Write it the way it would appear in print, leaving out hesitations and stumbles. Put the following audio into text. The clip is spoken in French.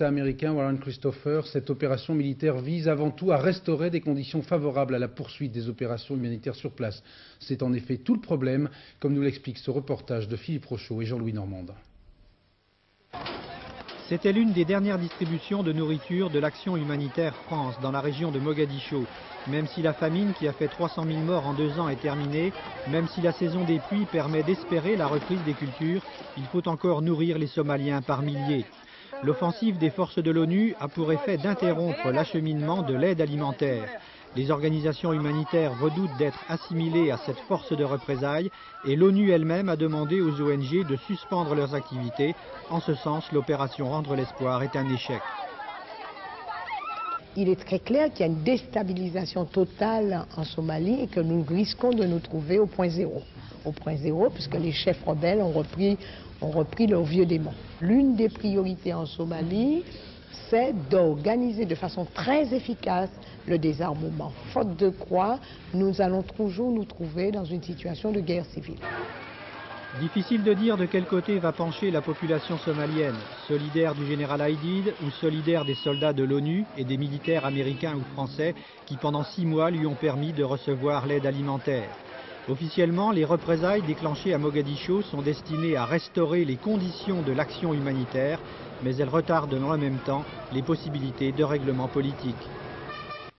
Américain Warren Christopher, cette opération militaire vise avant tout à restaurer des conditions favorables à la poursuite des opérations humanitaires sur place. C'est en effet tout le problème, comme nous l'explique ce reportage de Philippe Rochaud et Jean-Louis Normande. C'était l'une des dernières distributions de nourriture de l'Action humanitaire France dans la région de Mogadiscio. Même si la famine qui a fait 300 000 morts en 2 ans est terminée, même si la saison des pluies permet d'espérer la reprise des cultures, il faut encore nourrir les Somaliens par milliers. L'offensive des forces de l'ONU a pour effet d'interrompre l'acheminement de l'aide alimentaire. Les organisations humanitaires redoutent d'être assimilées à cette force de représailles et l'ONU elle-même a demandé aux ONG de suspendre leurs activités. En ce sens, l'opération Rendre l'espoir est un échec. Il est très clair qu'il y a une déstabilisation totale en Somalie et que nous risquons de nous trouver au point zéro. Au point zéro, puisque les chefs rebelles ont repris leur vieux démon. L'une des priorités en Somalie, c'est d'organiser de façon très efficace le désarmement. Faute de quoi, nous allons toujours nous trouver dans une situation de guerre civile. Difficile de dire de quel côté va pencher la population somalienne, solidaire du général Aidid ou solidaire des soldats de l'ONU et des militaires américains ou français qui pendant 6 mois lui ont permis de recevoir l'aide alimentaire. Officiellement, les représailles déclenchées à Mogadiscio sont destinées à restaurer les conditions de l'action humanitaire, mais elles retardent dans le même temps les possibilités de règlement politique.